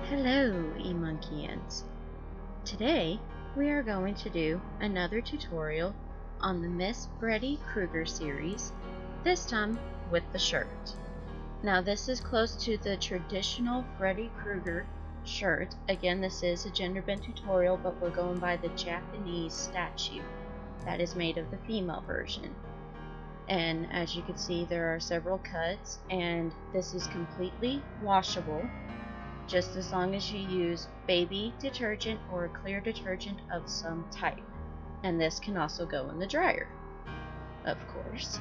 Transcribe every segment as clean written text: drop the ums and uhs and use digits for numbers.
Hello, e-monkeyans. Today we are going to do another tutorial on the Miss Freddy Krueger series, this time with the shirt. Now this is close to the traditional Freddy Krueger shirt. Again, this is a gender bent tutorial, but we're going by the Japanese statue that is made of the female version. And as you can see, there are several cuts, and this is completely washable, just as long as you use baby detergent or a clear detergent of some type. And this can also go in the dryer, of course.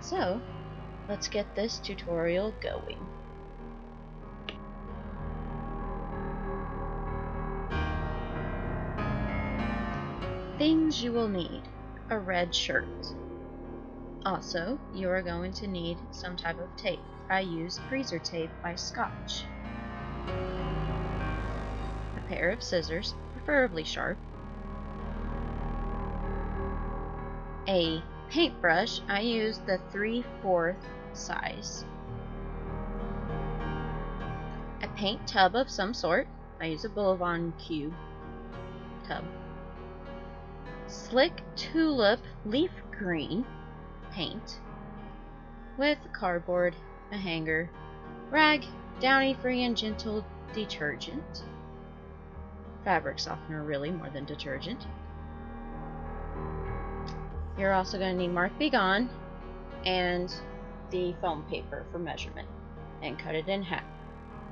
So, let's get this tutorial going. Things you will need: a red shirt. Also, you are going to need some type of tape. I use freezer tape by Scotch. A pair of scissors, preferably sharp. A paintbrush. I use the 3/4 size. A paint tub of some sort. I use a Boulevard cube tub. Slick tulip leaf green paint with cardboard, a hanger, rag, Downy Free and Gentle detergent, fabric softener really more than detergent. You're also going to need Mark Be Gone and the foam paper for measurement, and cut it in half.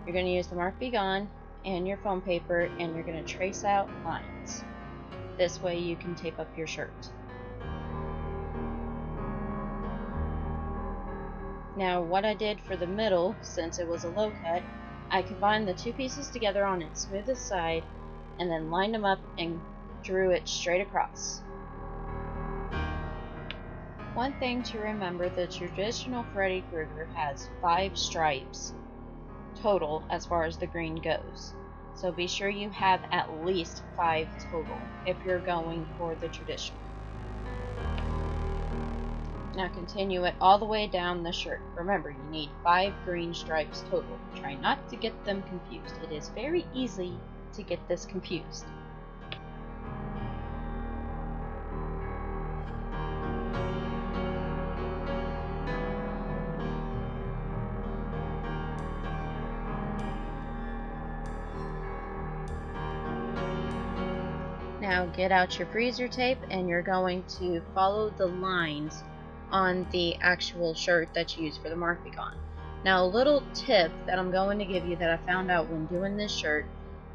You're going to use the Mark Be Gone and your foam paper, and you're going to trace out lines. This way you can tape up your shirt. Now what I did for the middle, since it was a low cut, I combined the two pieces together on its smoothest side and then lined them up and drew it straight across. One thing to remember, the traditional Freddy Krueger has 5 stripes total as far as the green goes. So be sure you have at least 5 total if you're going for the traditional. Now continue it all the way down the shirt. Remember, you need 5 green stripes total. Try not to get them confused. It is very easy to get this confused. Now get out your freezer tape, and you're going to follow the lines on the actual shirt that you use for the Mark Be Gone. Now a little tip that I'm going to give you that I found out when doing this shirt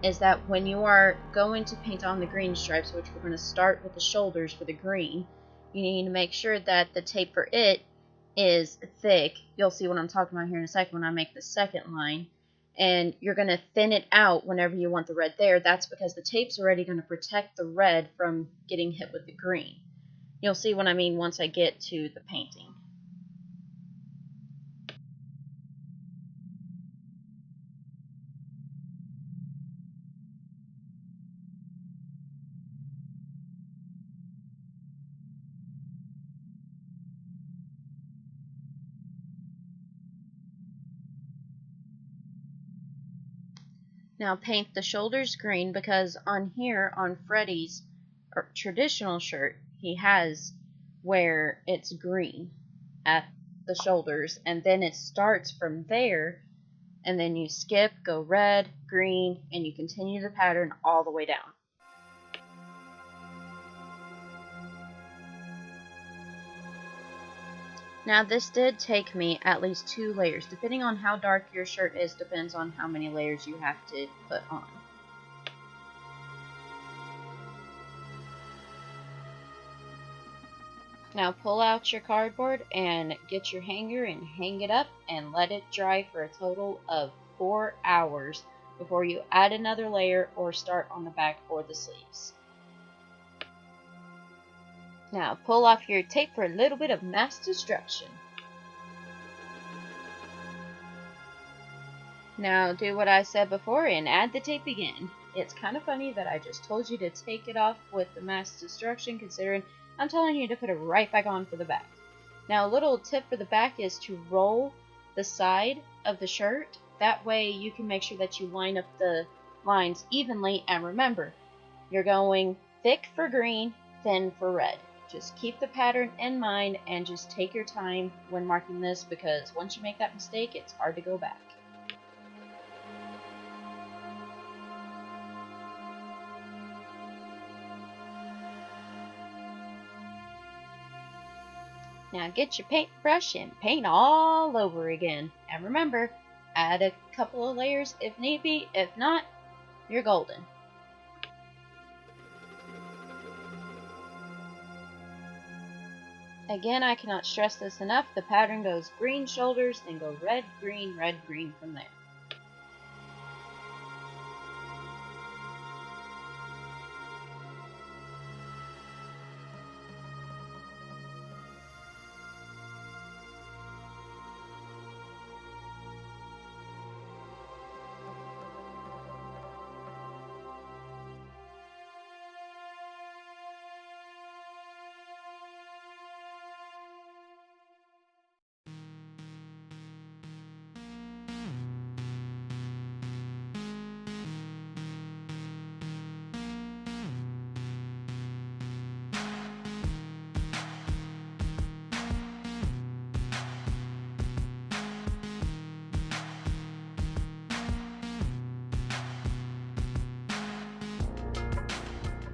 is that when you are going to paint on the green stripes, which we're going to start with the shoulders for the green, you need to make sure that the tape for it is thick. You'll see what I'm talking about here in a second when I make the second line. And you're going to thin it out whenever you want the red there. That's because the tape's already going to protect the red from getting hit with the green. You'll see what I mean once I get to the painting. Now paint the shoulders green, because on here, on Freddy's traditional shirt, he has where it's green at the shoulders, and then it starts from there, and then you skip, go red, green, and you continue the pattern all the way down. Now this did take me at least 2 layers. Depending on how dark your shirt is, depends on how many layers you have to put on. Now pull out your cardboard and get your hanger and hang it up and let it dry for a total of 4 hours before you add another layer or start on the back or the sleeves. Now pull off your tape for a little bit of mass destruction. Now do what I said before and add the tape again. It's kind of funny that I just told you to take it off with the mass destruction, considering I'm telling you to put it right back on for the back. Now a little tip for the back is to roll the side of the shirt That way you can make sure that you line up the lines evenly, and remember, you're going thick for green, thin for red. Just keep the pattern in mind and just take your time when marking this, because once you make that mistake, it's hard to go back. Now get your paintbrush and paint all over again. And remember, add a couple of layers if need be. If not, you're golden. Again, I cannot stress this enough. The pattern goes green shoulders, then go red, green from there.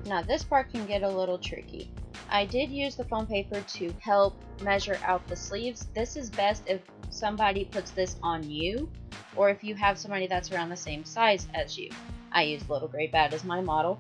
Now this part can get a little tricky. I did use the foam paper to help measure out the sleeves. This is best if somebody puts this on you, or if you have somebody that's around the same size as you. I use Little Gray Bat as my model,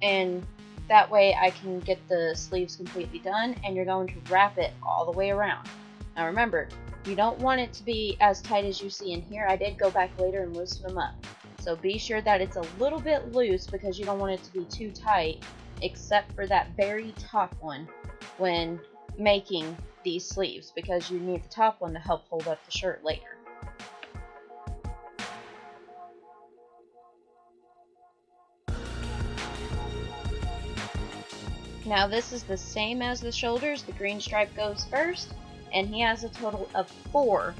and that way I can get the sleeves completely done, and you're going to wrap it all the way around. Now remember, you don't want it to be as tight as you see in here. I did go back later and loosen them up. So be sure that it's a little bit loose, because you don't want it to be too tight, except for that very top one when making these sleeves, because you need the top one to help hold up the shirt later. Now this is the same as the shoulders. The green stripe goes first, and he has a total of 4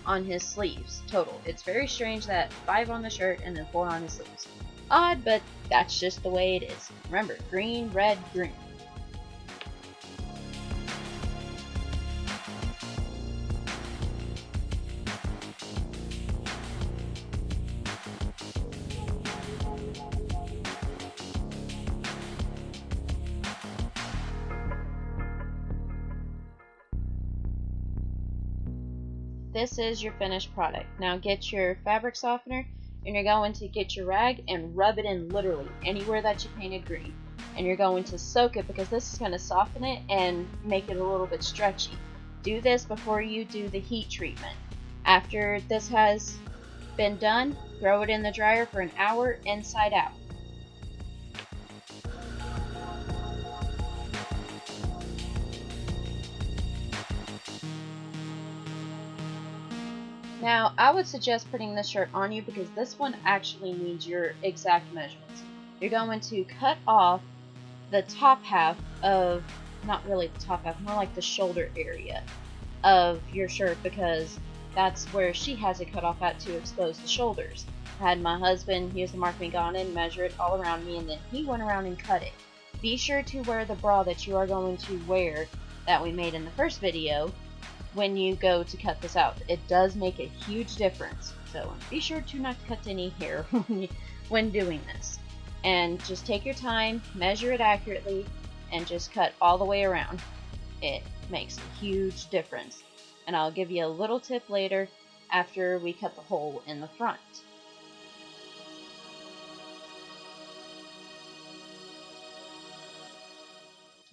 on his sleeves total. It's very strange that 5 on the shirt and then 4 on his sleeves. Odd, but that's just the way it is. Remember, green, red, green. This is your finished product. Now get your fabric softener, and you're going to get your rag and rub it in literally anywhere that you painted green. And you're going to soak it, because this is going to soften it and make it a little bit stretchy. Do this before you do the heat treatment. After this has been done, throw it in the dryer for an hour inside out. Now, I would suggest putting this shirt on you, because this one actually needs your exact measurements. You're going to cut off the top half of, not really the top half, more like the shoulder area of your shirt, because that's where she has it cut off at to expose the shoulders. I had my husband use the marking gun and measure it all around me, and then he went around and cut it. Be sure to wear the bra that you are going to wear that we made in the first video when you go to cut this out. It does make a huge difference, so be sure to not cut any hair when doing this. And just take your time, measure it accurately, and just cut all the way around. It makes a huge difference. And I'll give you a little tip later after we cut the hole in the front.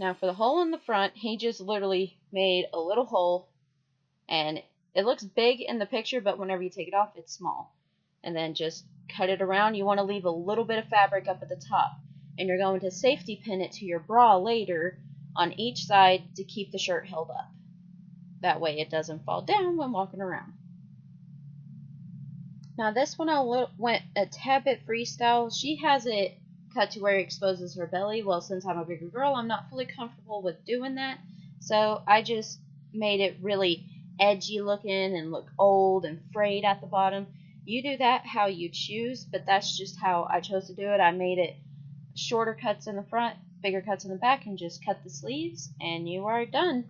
Now for the hole in the front, he just literally made a little hole, and it looks big in the picture, but whenever you take it off, it's small. And then just cut it around. You want to leave a little bit of fabric up at the top, and you're going to safety pin it to your bra later on each side to keep the shirt held up. That way it doesn't fall down when walking around. Now this one I went a tad bit freestyle. She has it cut to where it exposes her belly. Well, since I'm a bigger girl, I'm not fully comfortable with doing that, so I just made it really edgy looking and look old and frayed at the bottom. You do that how you choose, but that's just how I chose to do it. I made it shorter cuts in the front, bigger cuts in the back, and just cut the sleeves, and you are done.